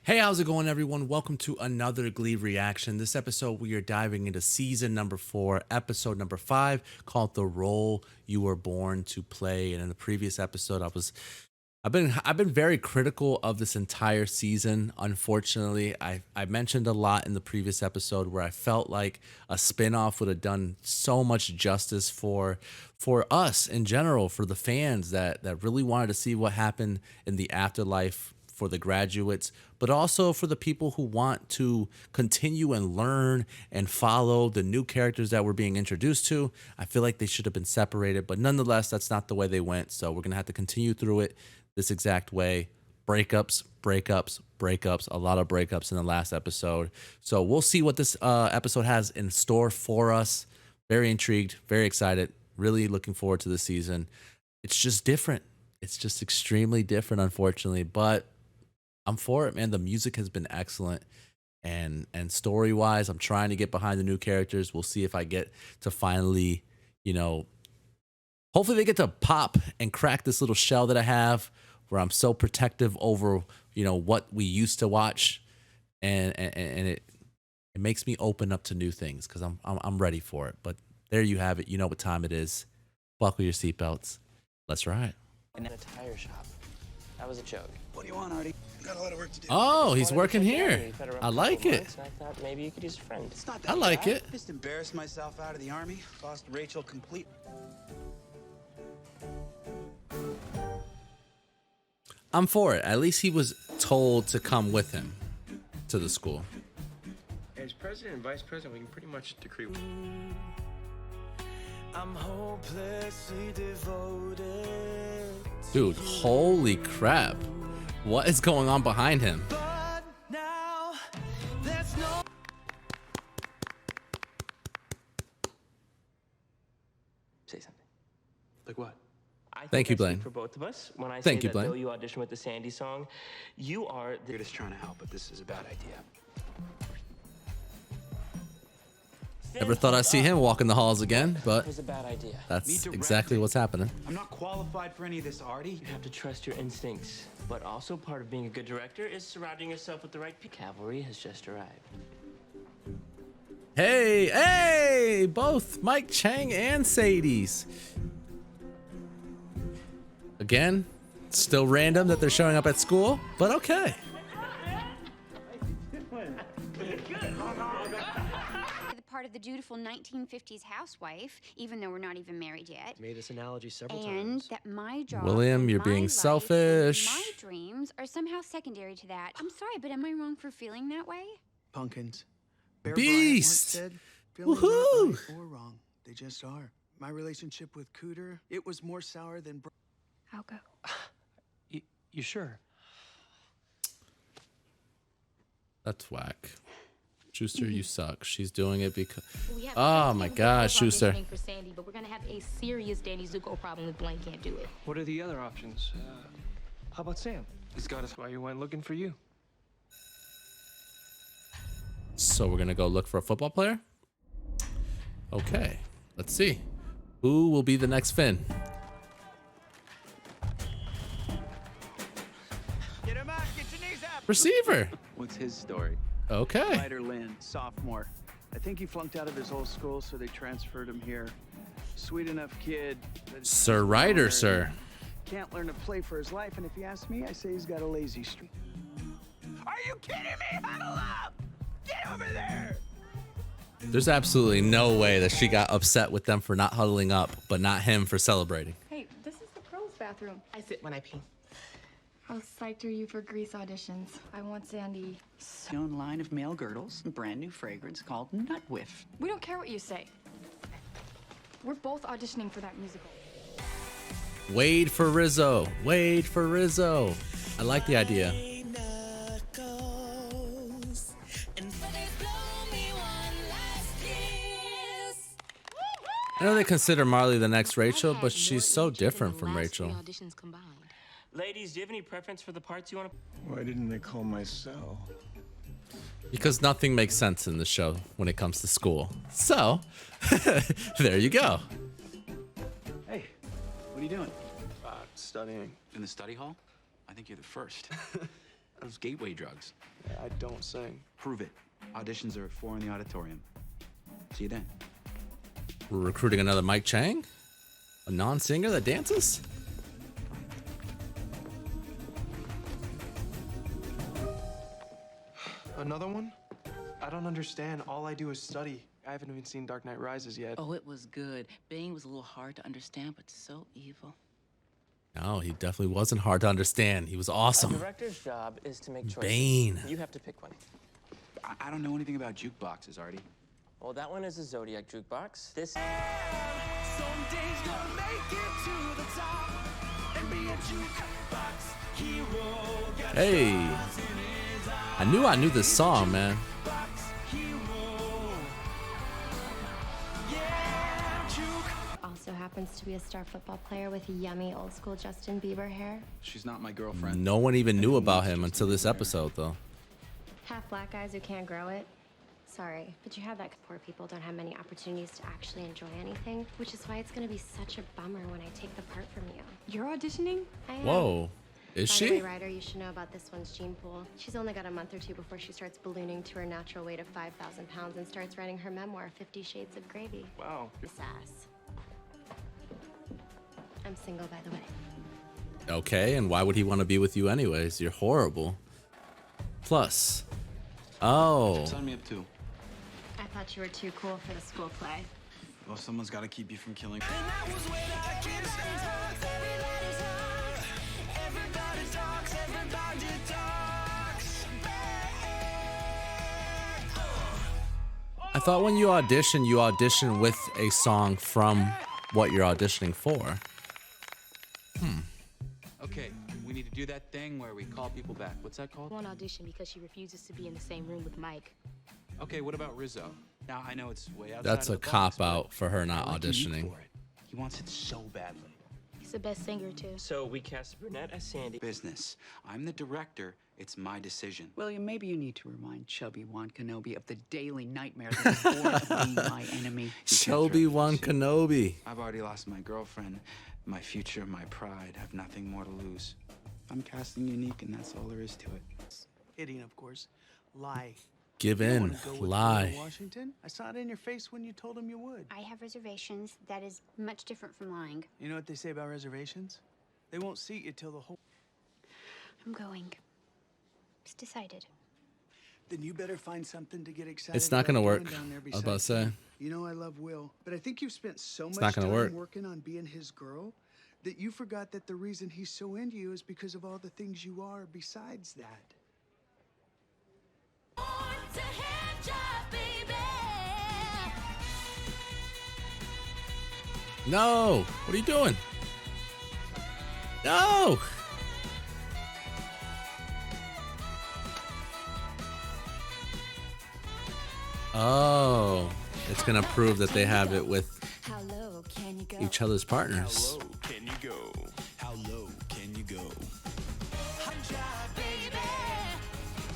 Hey, how's it going, everyone? Welcome to another Glee reaction. This episode, we are diving into season number 4, episode number 5, called "The Role You Were Born to Play." And in the previous episode, I've been very critical of this entire season. Unfortunately, I mentioned a lot in the previous episode where I felt like a spinoff would have done so much justice for us in general, for the fans that really wanted to see what happened in the afterlife for the graduates, but also for the people who want to continue and learn and follow the new characters that we're being introduced to. I feel like they should have been separated, but nonetheless, that's not the way they went. So we're going to have to continue through it this exact way. Breakups, breakups, breakups, a lot of breakups in the last episode. So we'll see what this episode has in store for us. Very intrigued, very excited, really looking forward to the season. It's just different. It's just extremely different, unfortunately, but I'm for it, man. The music has been excellent, and story-wise, I'm trying to get behind the new characters. We'll see if I get to finally, hopefully they get to pop and crack this little shell that I have, where I'm so protective over, what we used to watch, and it makes me open up to new things because I'm ready for it. But there you have it. You know what time it is. Buckle your seatbelts. Let's ride. In a tire shop. That was a joke. What do you want, Artie? Got a lot of work to do. Oh, he's working here. I like it. I thought maybe you could use a friend. It's not that I like bad. it. Just embarrassed myself out of the army. Lost Rachel complete. I'm for it. At least he was told to come with him to the school. As president and vice president, we can pretty much decree. I'm hopelessly devoted. Dude, holy crap. What is going on behind him? But now there's no Say something. Like what? I think Thank you, I speak Blaine. for both of us when I Thank say you, that Blaine. though you audition with the Sandy song, you are the You're just trying to help, but this is a bad idea. Never thought I'd see him walking the halls again, but It was a bad idea. that's Me directing. exactly what's happening. I'm not qualified for any of this, Artie. You have to trust your instincts, but also part of being a good director is surrounding yourself with the right people. Cavalry has just arrived. Hey, both Mike Chang and Sadie's. Again, still random that they're showing up at school, but okay. Part of the dutiful 1950s housewife, even though we're not even married yet. Made this analogy several And times. that my job, William, and you're my being life, selfish. and my dreams are somehow secondary to that. I'm sorry, but am I wrong for feeling that way? Pumpkins. Bear Beast! Bryant once said, feelings Woohoo! aren't right or wrong. They just are. My relationship with Cooter, it was more sour than... I'll go. You sure? That's whack. Schuster, you suck. She's doing it because... We have Oh a my table gosh, of Schuster. auditioning for Sandy, but we're gonna have a serious Danny Zuko problem if Blaine can't do it. What are the other options? How about Sam? He's got us. Why you went looking for you? So we're gonna go look for a football player? Okay, let's see. Who will be the next Finn? Get him out! Get your knees up! Receiver. What's his story? Okay. Ryder Lynn, sophomore. I think he flunked out of his old school, so they transferred him here. Sweet enough kid. but Sir Ryder, sir. Can't learn to play for his life, and if you ask me, I say he's got a lazy streak. Are you kidding me? Huddle up! Get over there! There's absolutely no way that she got upset with them for not huddling up, but not him for celebrating. Hey, this is the pros bathroom. I sit when I pee. How psyched are you for Grease auditions? I want Sandy. Own line of male girdles, a brand new fragrance called Nut Whiff. We don't care what you say. We're both auditioning for that musical. Wade for Rizzo. Wade for Rizzo. I like the idea. I know they consider Marley the next Rachel, but she's so different from Rachel. Auditions combined. Ladies, do you have any preference for the parts you want to... Why didn't they call my cell? Because nothing makes sense in the show when it comes to school. So, there you go. Hey, what are you doing? Studying. In the study hall? I think you're the first. Those gateway drugs. Yeah, I don't sing. Prove it. Auditions are at 4 in the auditorium. See you then. We're recruiting another Mike Chang? A non-singer that dances? Another one? I don't understand. All I do is study. I haven't even seen Dark Knight Rises yet. Oh, it was good. Bane was a little hard to understand, but so evil. No, he definitely wasn't hard to understand. He was A awesome. director's job is to make choices. Bane. You have to pick one. I don't know anything about jukeboxes, Artie. Well, that one is a Zodiac jukebox. This. Some days gonna make it to the top and be a jukebox hero. Got Hey. stars in his eyes. I knew this song, man. Jukebox hero. Yeah, juke. Also happens to be a star football player with yummy old school Justin Bieber hair. She's not my girlfriend. No one even knew about him until this episode, though. Half black guys who can't grow it. Sorry, but you have that. Poor people don't have many opportunities to actually enjoy anything, which is why it's gonna be such a bummer when I take the part from you. You're auditioning? I am. Whoa. Is By the she? way, Ryder, you should know about this one's gene pool. She's only got a month or two before she starts ballooning to her natural weight of 5,000 pounds and starts writing her memoir, 50 Shades of Gravy. Wow. This ass. I'm single, by the way. Okay, and why would he want to be with you anyways? You're horrible. Plus. Oh. Sign me up too. I thought you were too cool for the school play. Well, someone's got to keep you from killing. And that was when I kissed and hugged. Everybody's hung. Everybody talks. Everybody talks. I thought when you audition with a song from what you're auditioning for. Okay, we need to do that thing where we call people back. What's that called? Won't audition because she refuses to be in the same room with Mike. Okay, what about Rizzo? Now, I know it's way outside That's of a the box, cop but out for her not I like you auditioning. for it. He wants it so badly. He's the best singer, too. So we cast Brunette as Sandy. Business. I'm the director. It's my decision. William, maybe you need to remind chubby Juan Kenobi of the daily nightmare that is born of being my enemy. Obi-Wan Kenobi. I've already lost my girlfriend, my future, my pride. I have nothing more to lose. I'm casting unique, and that's all there is to it. Kidding, of course. Lie. Give You don't in. wanna go with Lie. Bill Washington. I saw it in your face when you told him you would. I have reservations. That is much different from lying. You know what they say about reservations? They won't seat you till the whole... I'm going. It's decided. Then you better find something to get excited It's not gonna about work. doing down there I was about to besides say. him. You know I love Will, but I think you've spent so It's much not gonna time work. working on being his girl that you forgot that the reason he's so into you is because of all the things you are besides that. No! What are you doing? No! Oh, it's gonna prove that they have it with How low can you go? each other's partners. How low can you go? How low can you go? Huncha, baby.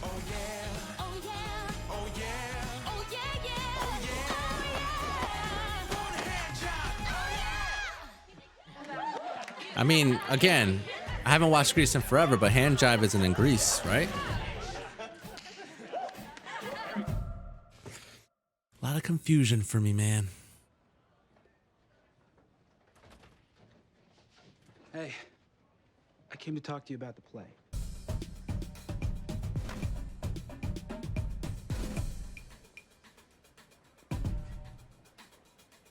Oh yeah. Oh yeah. Oh yeah. Oh yeah, yeah. Oh yeah. One hand job. Oh yeah. I mean, again, I haven't watched Grease in forever, but hand jive isn't in Grease, right? A lot of confusion for me, man. Hey, I came to talk to you about the play.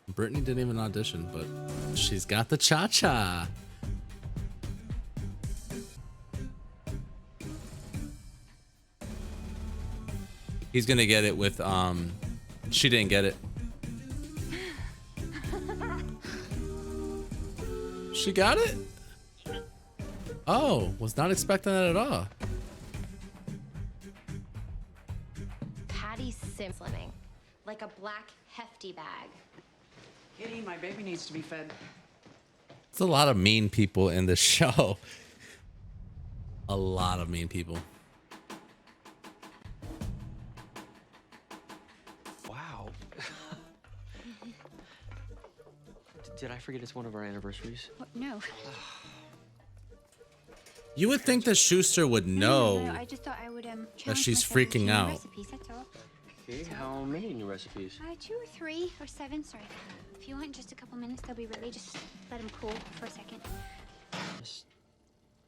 Brittany didn't even audition, but she's got the cha-cha. He's gonna get it with, she didn't get it. She got it? Oh, was not expecting that at all. Patty Slimming. Like a black hefty bag. Kitty, my baby needs to be fed. There's a lot of mean people in this show. A lot of mean people. Wow. Did I forget it's one of our anniversaries? What? No. You would think that Schuster would know I just thought I would that challenge she's myself with freaking new out. recipes, that's all. Okay, how many new recipes? 2 or 3 or 7, sorry. If you want just a couple minutes, they'll be ready. Just let them cool for a second. Just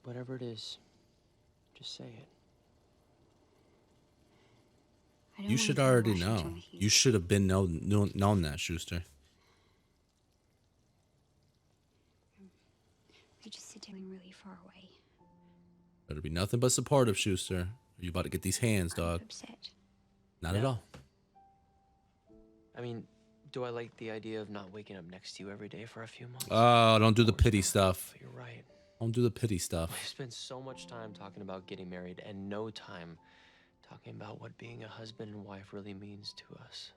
whatever it is, just say it. I don't You wanna should go to already Washington know. with you. You should have been known that, Schuster. I just sit down really far away. Better be nothing but supportive, Schuster. Are you about to get these hands, dog? Upset. Not at all. I mean, do I like the idea of not waking up next to you every day for a few months? Oh, don't do the pity stuff. You're right. Don't do the pity stuff. We've spent so much time talking about getting married and no time talking about what being a husband and wife really means to us.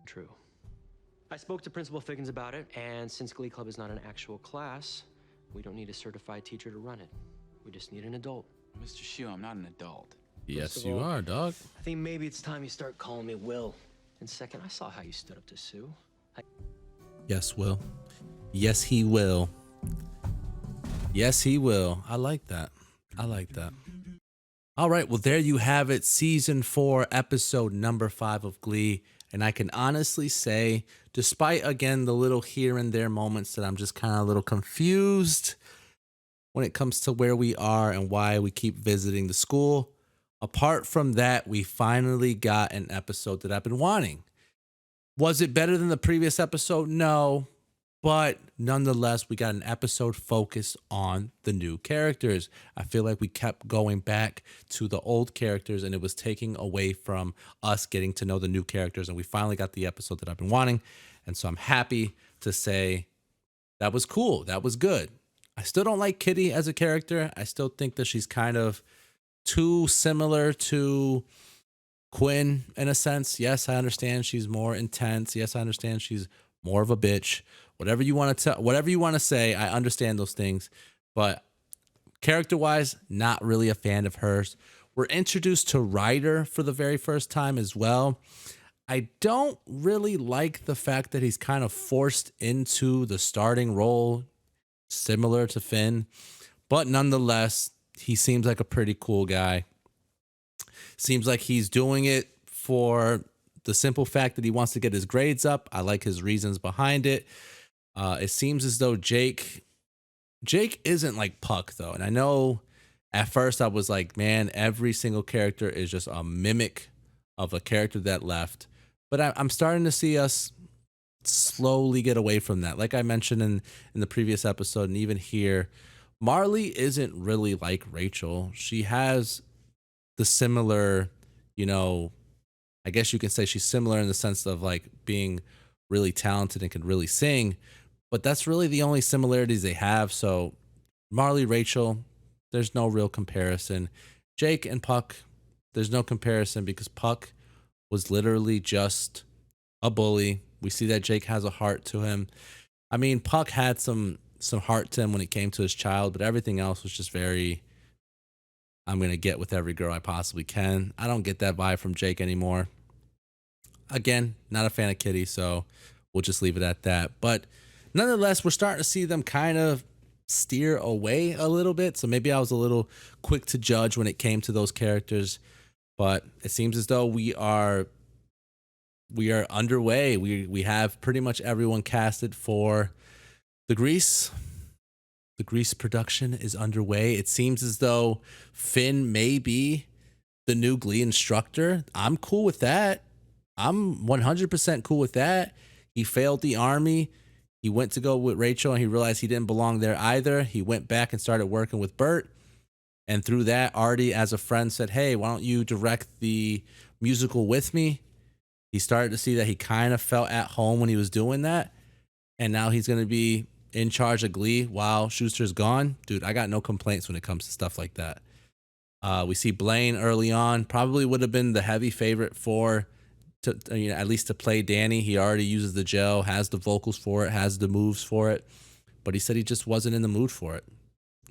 True. I spoke to Principal Figgins about it, and since Glee Club is not an actual class, we don't need a certified teacher to run it. We just need an adult. Mr. Shue, I'm not an adult. Yes, of you all, are, dog. I think maybe it's time you start calling me Will. And second, I saw how you stood up to Sue. Yes, Will. Yes, he will. Yes, he will. I like that. I like that. All right. Well, there you have it. Season 4, episode number 5 of Glee. And I can honestly say, despite, again, the little here and there moments that I'm just kind of a little confused when it comes to where we are and why we keep visiting the school, apart from that, we finally got an episode that I've been wanting. Was it better than the previous episode? No. But nonetheless, we got an episode focused on the new characters. I feel like we kept going back to the old characters and it was taking away from us getting to know the new characters. And we finally got the episode that I've been wanting. And so I'm happy to say that was cool. That was good. I still don't like Kitty as a character. I still think that she's kind of too similar to Quinn in a sense. Yes, I understand she's more intense. Yes, I understand she's more of a bitch. Whatever you want to say, I understand those things. But character-wise, not really a fan of hers. We're introduced to Ryder for the very first time as well. I don't really like the fact that he's kind of forced into the starting role, similar to Finn. But nonetheless, he seems like a pretty cool guy. Seems like he's doing it for the simple fact that he wants to get his grades up. I like his reasons behind it. It seems as though Jake isn't like Puck, though. And I know at first I was like, man, every single character is just a mimic of a character that left. But I'm starting to see us slowly get away from that. Like I mentioned in the previous episode, and even here, Marley isn't really like Rachel. She has the similar, I guess you can say she's similar in the sense of like being really talented and can really sing, but that's really the only similarities they have. So Marley, Rachel, there's no real comparison. Jake and Puck, there's no comparison because Puck was literally just a bully. We see that Jake has a heart to him. I mean, Puck had some heart to him when it came to his child, but everything else was just very, I'm going to get with every girl I possibly can. I don't get that vibe from Jake anymore. Again, not a fan of Kitty, so we'll just leave it at that. But nonetheless, we're starting to see them kind of steer away a little bit. So maybe I was a little quick to judge when it came to those characters. But it seems as though we are underway. We have pretty much everyone casted for the Grease. The Grease production is underway. It seems as though Finn may be the new Glee instructor. I'm cool with that. I'm 100% cool with that. He failed the army. He went to go with Rachel and he realized he didn't belong there either. He went back and started working with Bert. And through that, Artie, as a friend, said, hey, why don't you direct the musical with me? He started to see that he kind of felt at home when he was doing that. And now he's going to be in charge of Glee while Schuster's gone. Dude, I got no complaints when it comes to stuff like that. We see Blaine early on. Probably would have been the heavy favorite at least to play Danny. He already uses the gel, has the vocals for it, has the moves for it. But he said he just wasn't in the mood for it.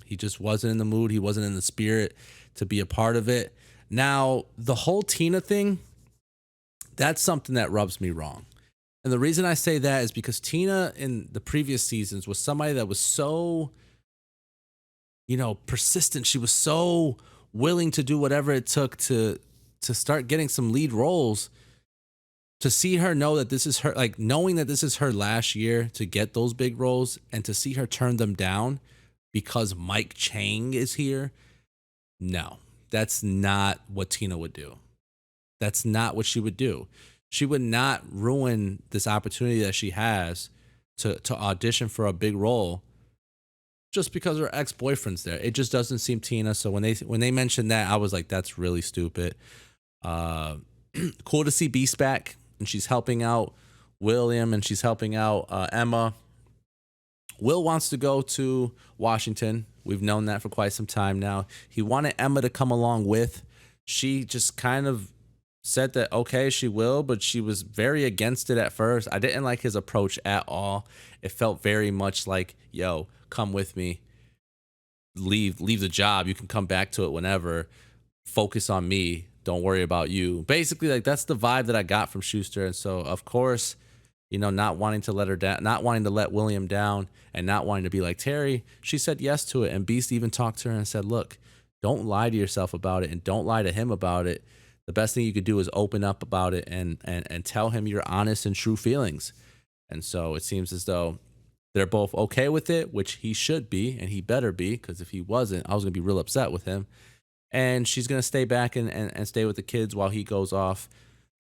He just wasn't in the mood. He wasn't in the spirit to be a part of it. Now, the whole Tina thing, that's something that rubs me wrong. And the reason I say that is because Tina in the previous seasons was somebody that was so persistent. She was so willing to do whatever it took to start getting some lead roles. To see her know that this is her, like knowing that this is her last year to get those big roles, and to see her turn them down because Mike Chang is here. No, that's not what Tina would do. That's not what she would do. She would not ruin this opportunity that she has to audition for a big role just because her ex-boyfriend's there. It just doesn't seem Tina. So when they mentioned that, I was like, that's really stupid. Cool to see Beast back, and she's helping out William, and she's helping out Emma. Will wants to go to Washington. We've known that for quite some time now. He wanted Emma to come along with. She just kind of said that, okay, she will, but she was very against it at first. I didn't like his approach at all. It felt very much like, yo, come with me. Leave the job. You can come back to it whenever. Focus on me. Don't worry about you. Basically, like, that's the vibe that I got from Schuster. And so, of course, not wanting to let her down, not wanting to let William down, and not wanting to be like Terry, she said yes to it. And Beast even talked to her and said, look, don't lie to yourself about it, and don't lie to him about it. The best thing you could do is open up about it and tell him your honest and true feelings. And so it seems as though they're both okay with it, which he should be, and he better be, because if he wasn't, I was going to be real upset with him. And she's going to stay back and stay with the kids while he goes off.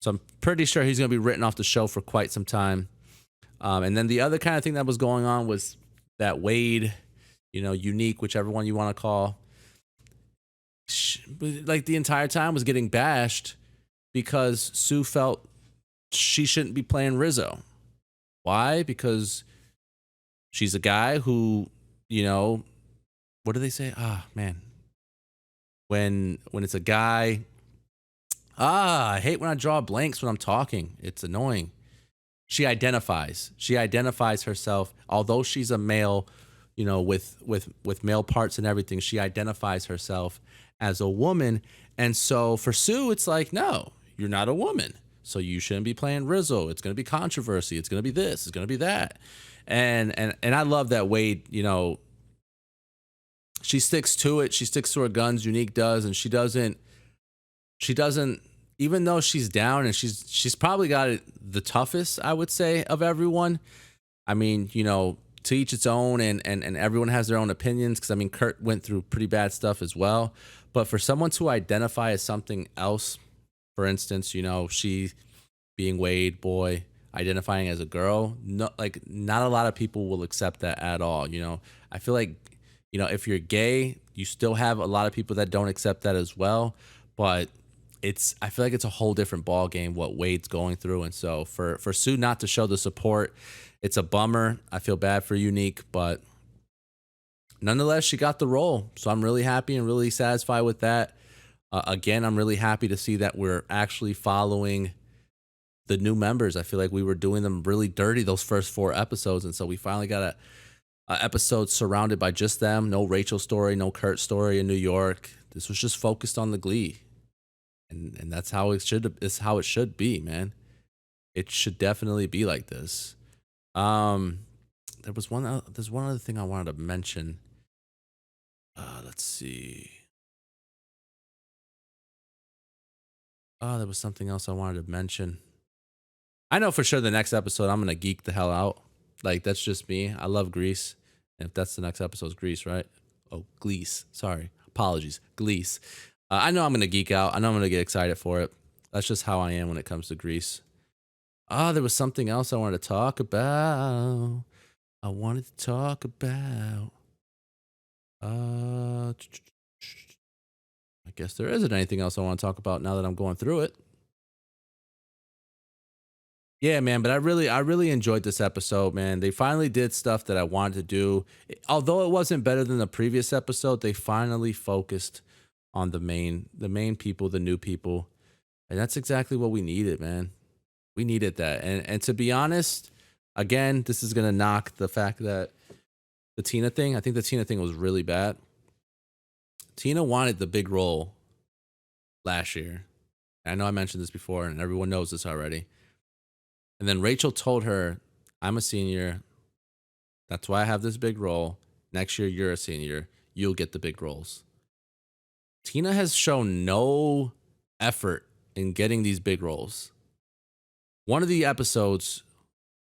So I'm pretty sure he's going to be written off the show for quite some time. And then the other kind of thing that was going on was that Wade, Unique, whichever one you want to call, like the entire time was getting bashed because Sue felt she shouldn't be playing Rizzo. Why? Because she's a guy who, what do they say? Ah, man. When it's a guy, I hate when I draw blanks when I'm talking. It's annoying. She identifies herself, although she's a male, with male parts and everything. She identifies herself as a woman. And so for Sue, it's like, no, you're not a woman. So you shouldn't be playing Rizzo. It's going to be controversy. It's going to be this. It's going to be that. And I love that Wade, she sticks to it. She sticks to her guns. Unique does. And she doesn't, even though she's down, and she's probably got it the toughest, I would say, of everyone. I mean, to each its own, and everyone has their own opinions. Because I mean, Kurt went through pretty bad stuff as well. But for someone to identify as something else, for instance, she being Wade boy, identifying as a girl, not a lot of people will accept that at all. I feel like, if you're gay, you still have a lot of people that don't accept that as well. But I feel like it's a whole different ball game what Wade's going through. And so for Sue not to show the support, it's a bummer. I feel bad for Unique, but nonetheless, she got the role. So I'm really happy and really satisfied with that. Again, I'm really happy to see that we're actually following the new members. I feel like we were doing them really dirty those first 4 episodes. And so we finally got a episode surrounded by just them. No Rachel story, no Kurt story in New York. This was just focused on the Glee. And that's how it should be, man. It should definitely be like this. There's one other thing I wanted to mention. Let's see. There was something else I wanted to mention. I know for sure the next episode I'm gonna geek the hell out. Like, that's just me. I love Grease. And if that's the next episode's Grease, right? Oh, Glease. Sorry. Apologies. Glease. I know I'm going to geek out. I know I'm going to get excited for it. That's just how I am when it comes to Grease. There was something else I wanted to talk about. I guess there isn't anything else I want to talk about now that I'm going through it. Yeah, man, but I really enjoyed this episode, man. They finally did stuff that I wanted to do. Although it wasn't better than the previous episode, they finally focused on the main people, the new people. And that's exactly what we needed, man. We needed that. And to be honest, again, this is going to knock the fact that I think the Tina thing was really bad. Tina wanted the big role last year. I know I mentioned this before, and everyone knows this already. And then Rachel told her, I'm a senior. That's why I have this big role. Next year, you're a senior. you'll get the big roles. Tina has shown no effort in getting these big roles. One of the episodes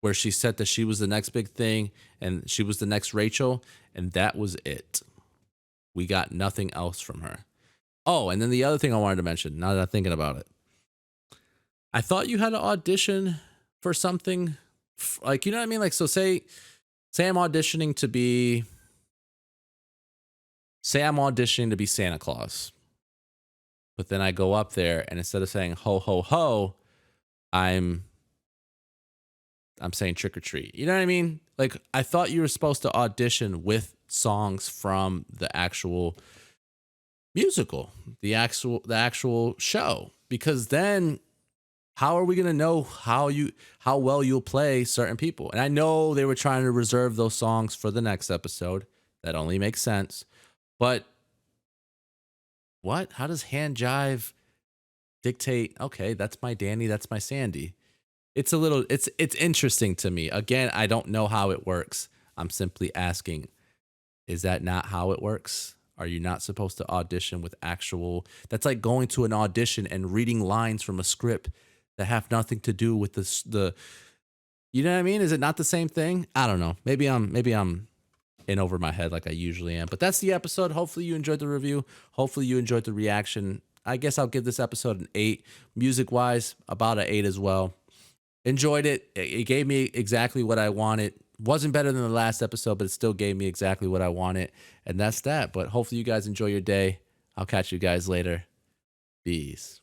where she said that she was the next big thing and she was the next Rachel, and that was it. We got nothing else from her. Oh, and then the other thing I wanted to mention, now that I'm thinking about it, I thought you had to audition for something, like, you know what I mean? Like, so say I'm auditioning to be, Santa Claus, but then I go up there and instead of saying ho ho ho, I'm saying trick or treat. You know what I mean? Like, I thought you were supposed to audition with songs from the actual musical, the actual show, because then how are we going to know how well you'll play certain people? And I know they were trying to reserve those songs for the next episode. That only makes sense. But what? How does hand jive dictate, okay, that's my Danny, that's my Sandy? It's interesting to me. Again, I don't know how it works. I'm simply asking, is that not how it works? Are you not supposed to audition with actual, that's like going to an audition and reading lines from a script that have nothing to do with the you know what I mean? Is it not the same thing? I don't know. Maybe I'm in over my head like I usually am. But that's the episode. Hopefully you enjoyed the review. Hopefully you enjoyed the reaction. I guess I'll give this episode an 8. Music-wise, about an 8 as well. Enjoyed it. It gave me exactly what I wanted. Wasn't better than the last episode, but it still gave me exactly what I wanted. And that's that. But hopefully you guys enjoy your day. I'll catch you guys later. Peace.